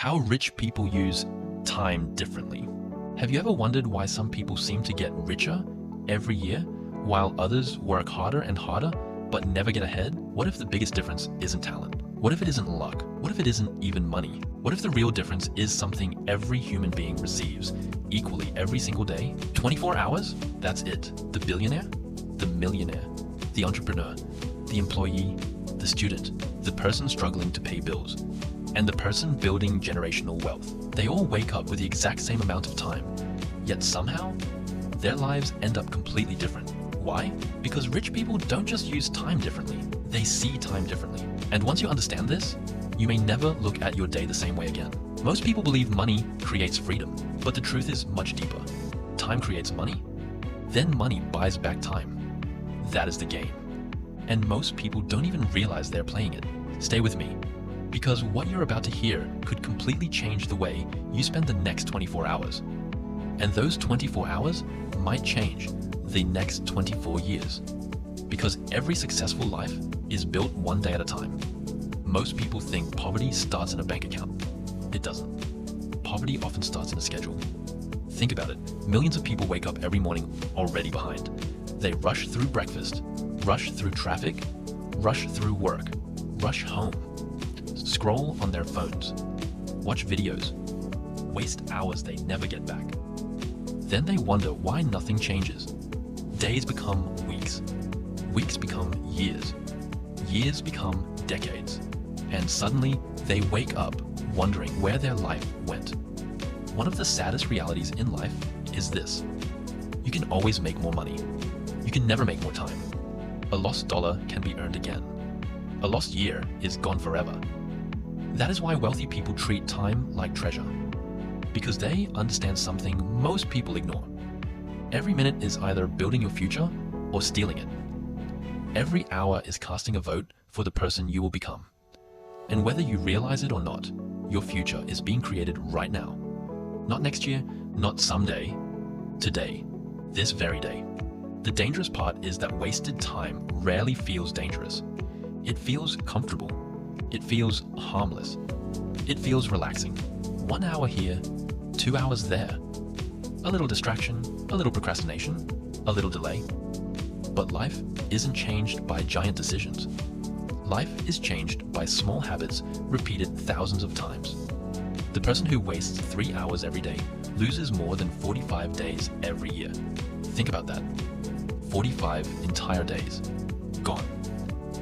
How rich people use time differently. Have you ever wondered why some people seem to get richer every year while others work harder and harder but never get ahead? What if the biggest difference isn't talent? What if it isn't luck? What if it isn't even money? What if the real difference is something every human being receives equally every single day? 24 hours? That's it. The billionaire, the millionaire, the entrepreneur, the employee, the student, the person struggling to pay bills, and the person building generational wealth. They all wake up with the exact same amount of time, yet somehow their lives end up completely different. Why? Because rich people don't just use time differently, they see time differently. And once you understand this, you may never look at your day the same way again. Most people believe money creates freedom, but the truth is much deeper. Time creates money, then money buys back time. That is the game. And most people don't even realize they're playing it. Stay with me, because what you're about to hear could completely change the way you spend the next 24 hours. And those 24 hours might change the next 24 years. Because every successful life is built one day at a time. Most people think poverty starts in a bank account. It doesn't. Poverty often starts in a schedule. Think about it. Millions of people wake up every morning already behind. They rush through breakfast, rush through traffic, rush through work, rush home, scroll on their phones, watch videos, waste hours they never get back. Then they wonder why nothing changes. Days become weeks, weeks become years, years become decades, and suddenly they wake up wondering where their life went. One of the saddest realities in life is this: you can always make more money. You can never make more time. A lost dollar can be earned again. A lost year is gone forever. That is why wealthy people treat time like treasure, because they understand something most people ignore. Every minute is either building your future or stealing it. Every hour is casting a vote for the person you will become. And whether you realize it or not, your future is being created right now. Not next year, not someday, today, this very day. The dangerous part is that wasted time rarely feels dangerous. It feels comfortable. It feels harmless. It feels relaxing. 1 hour here, 2 hours there. A little distraction, a little procrastination, a little delay. But life isn't changed by giant decisions. Life is changed by small habits repeated thousands of times. The person who wastes 3 hours every day loses more than 45 days every year. Think about that. 45 entire days. Gone.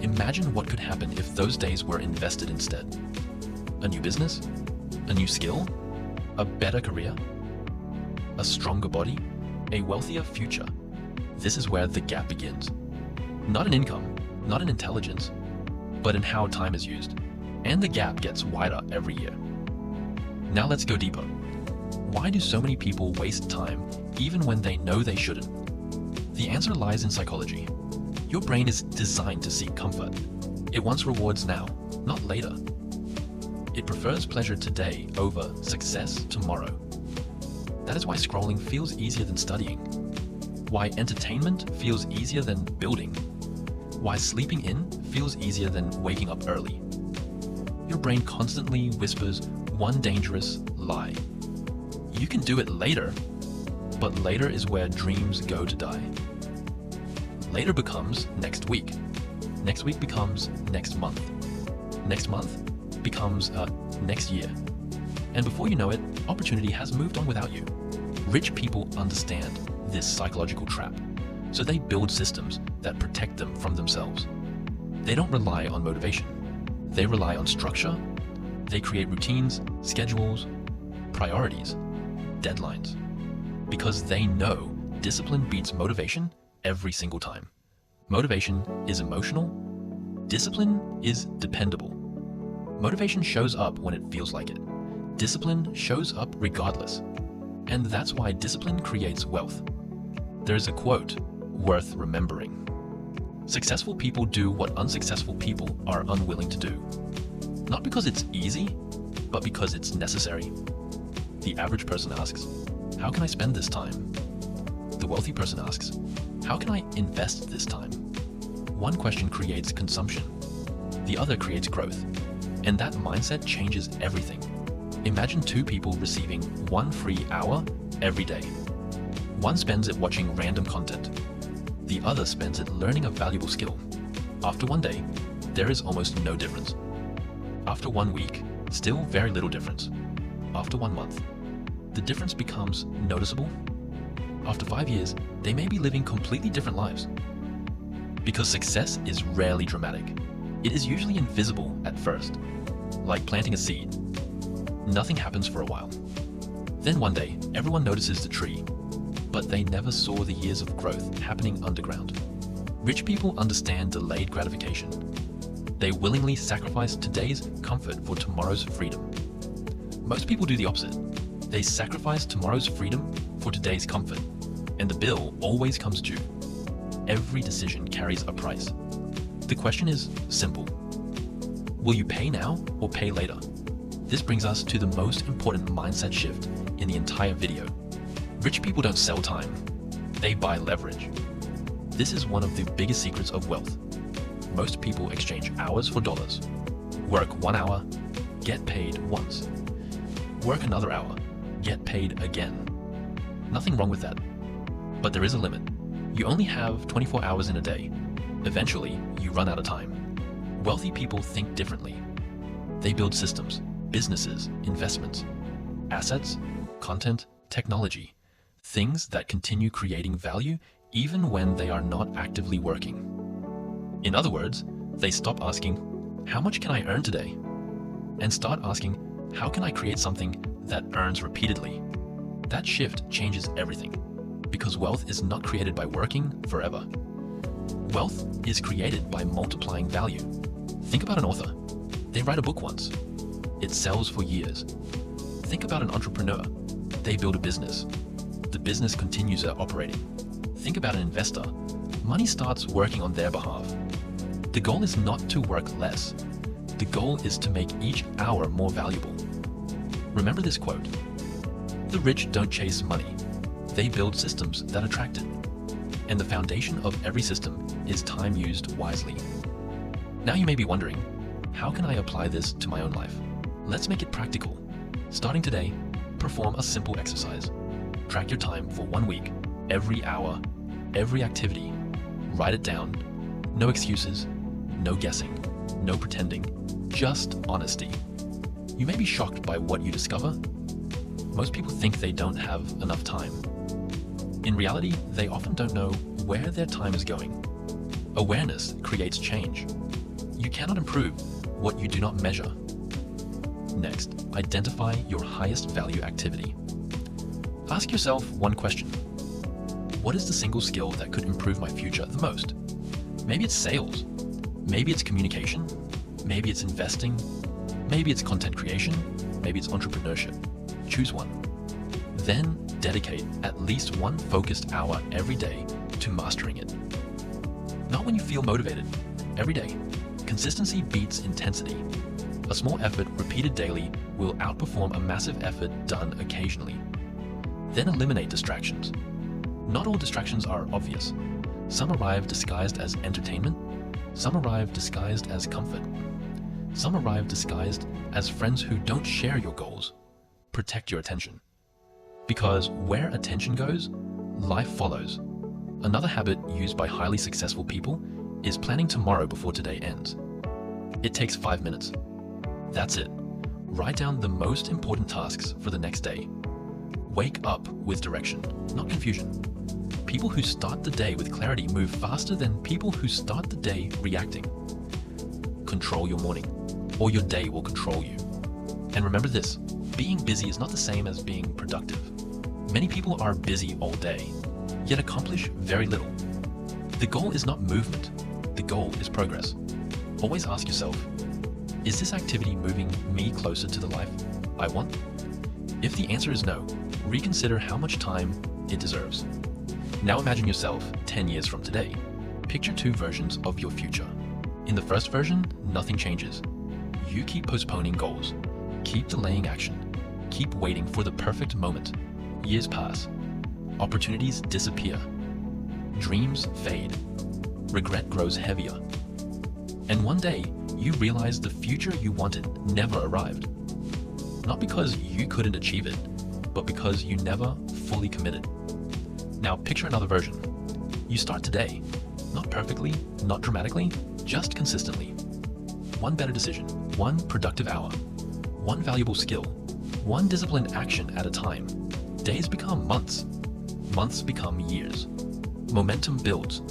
Imagine what could happen if those days were invested instead. A new business? A new skill? A better career? A stronger body? A wealthier future? This is where the gap begins. Not in income, not in intelligence, but in how time is used. And the gap gets wider every year. Now let's go deeper. Why do so many people waste time even when they know they shouldn't? The answer lies in psychology. Your brain is designed to seek comfort. It wants rewards now, not later. It prefers pleasure today over success tomorrow. That is why scrolling feels easier than studying. Why entertainment feels easier than building. Why sleeping in feels easier than waking up early. Your brain constantly whispers one dangerous lie. You can do it later, but later is where dreams go to die. Later becomes next week. Next week becomes next month. Next month becomes next year. And before you know it, opportunity has moved on without you. Rich people understand this psychological trap, so they build systems that protect them from themselves. They don't rely on motivation. They rely on structure. They create routines, schedules, priorities, deadlines, because they know discipline beats motivation every single time. Motivation is emotional. Discipline is dependable. Motivation shows up when it feels like it. Discipline shows up regardless. And that's why discipline creates wealth. There's a quote worth remembering. Successful people do what unsuccessful people are unwilling to do. Not because it's easy, but because it's necessary. The average person asks, how can I spend this time? The wealthy person asks, how can I invest this time? One question creates consumption. The other creates growth. And that mindset changes everything. Imagine two people receiving one free hour every day. One spends it watching random content. The other spends it learning a valuable skill. After one day, there is almost no difference. After 1 week, still very little difference. After 1 month, the difference becomes noticeable. After 5 years, they may be living completely different lives. Because success is rarely dramatic. It is usually invisible at first, like planting a seed. Nothing happens for a while. Then one day, everyone notices the tree, but they never saw the years of growth happening underground. Rich people understand delayed gratification. They willingly sacrifice today's comfort for tomorrow's freedom. Most people do the opposite. They sacrifice tomorrow's freedom for today's comfort, and the bill always comes due. Every decision carries a price. The question is simple. Will you pay now or pay later? This brings us to the most important mindset shift in the entire video. Rich people don't sell time, they buy leverage. This is one of the biggest secrets of wealth. Most people exchange hours for dollars. Work 1 hour, get paid once. Work another hour, get paid again. Nothing wrong with that. But there is a limit. You only have 24 hours in a day. Eventually, you run out of time. Wealthy people think differently. They build systems, businesses, investments, assets, content, technology, things that continue creating value even when they are not actively working. In other words, they stop asking, how much can I earn today? And start asking, how can I create something that earns repeatedly? That shift changes everything, because wealth is not created by working forever. Wealth is created by multiplying value. Think about an author. They write a book once. It sells for years. Think about an entrepreneur. They build a business. The business continues operating. Think about an investor. Money starts working on their behalf. The goal is not to work less. The goal is to make each hour more valuable. Remember this quote. The rich don't chase money. They build systems that attract it. And the foundation of every system is time used wisely. Now you may be wondering, how can I apply this to my own life? Let's make it practical. Starting today, perform a simple exercise. Track your time for 1 week, every hour, every activity. Write it down. No excuses, no guessing, no pretending, just honesty. You may be shocked by what you discover. Most people think they don't have enough time. In reality, they often don't know where their time is going. Awareness creates change. You cannot improve what you do not measure. Next, identify your highest value activity. Ask yourself one question. What is the single skill that could improve my future the most? Maybe it's sales. Maybe it's communication. Maybe it's investing. Maybe it's content creation. Maybe it's entrepreneurship. Choose one. Then dedicate at least 1 focused hour every day to mastering it. Not when you feel motivated, every day. Consistency beats intensity. A small effort repeated daily will outperform a massive effort done occasionally. Then eliminate distractions. Not all distractions are obvious. Some arrive disguised as entertainment. Some arrive disguised as comfort. Some arrive disguised as friends who don't share your goals. Protect your attention. Because where attention goes, life follows. Another habit used by highly successful people is planning tomorrow before today ends. It takes 5 minutes. That's it. Write down the most important tasks for the next day. Wake up with direction, not confusion. People who start the day with clarity move faster than people who start the day reacting. Control your morning, or your day will control you. And remember this, being busy is not the same as being productive. Many people are busy all day, yet accomplish very little. The goal is not movement, the goal is progress. Always ask yourself, is this activity moving me closer to the life I want? If the answer is no, reconsider how much time it deserves. Now imagine yourself 10 years from today. Picture 2 versions of your future. In the first version, nothing changes. You keep postponing goals, keep delaying action, keep waiting for the perfect moment. Years pass, opportunities disappear, dreams fade, regret grows heavier. And one day, you realize the future you wanted never arrived. Not because you couldn't achieve it, but because you never fully committed. Now picture another version. You start today, not perfectly, not dramatically, just consistently. One better decision, one productive hour, one valuable skill, one disciplined action at a time. Days become months, months become years. Momentum builds,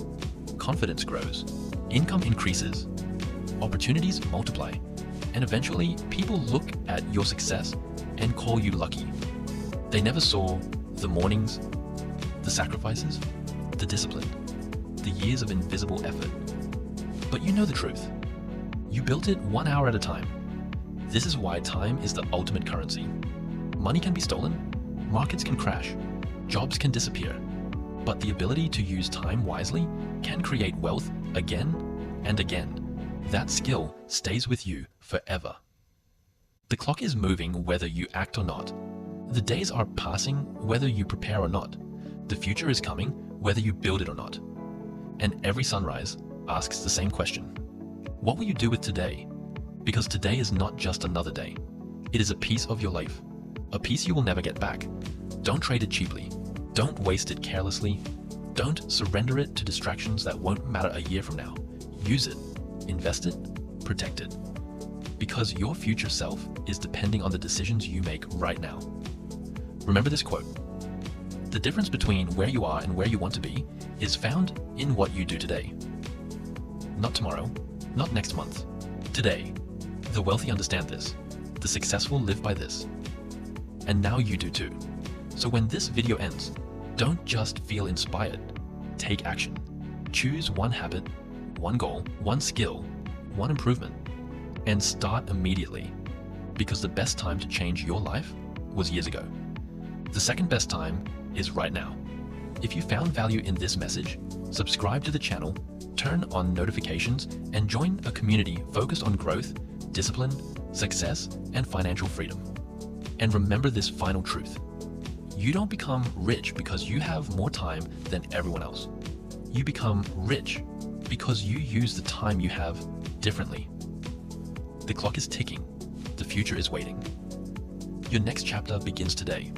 confidence grows, income increases, opportunities multiply, and eventually people look at your success and call you lucky. They never saw the mornings, the sacrifices, the discipline, the years of invisible effort. But you know the truth. You built it 1 hour at a time. This is why time is the ultimate currency. Money can be stolen, markets can crash, jobs can disappear, but the ability to use time wisely can create wealth again and again. That skill stays with you forever. The clock is moving whether you act or not. The days are passing whether you prepare or not. The future is coming whether you build it or not. And every sunrise asks the same question. What will you do with today? Because today is not just another day. It is a piece of your life, a piece you will never get back. Don't trade it cheaply. Don't waste it carelessly. Don't surrender it to distractions that won't matter a year from now. Use it, invest it, protect it. Because your future self is depending on the decisions you make right now. Remember this quote. The difference between where you are and where you want to be is found in what you do today. Not tomorrow, not next month. Today. The wealthy understand this. The successful live by this. And now you do too. So when this video ends, don't just feel inspired. Take action. Choose one habit, one goal, one skill, one improvement, and start immediately. Because the best time to change your life was years ago. The second best time is right now. If you found value in this message, subscribe to the channel, turn on notifications, and join a community focused on growth, discipline, success, and financial freedom. And remember this final truth. You don't become rich because you have more time than everyone else. You become rich because you use the time you have differently. The clock is ticking. The future is waiting. Your next chapter begins today.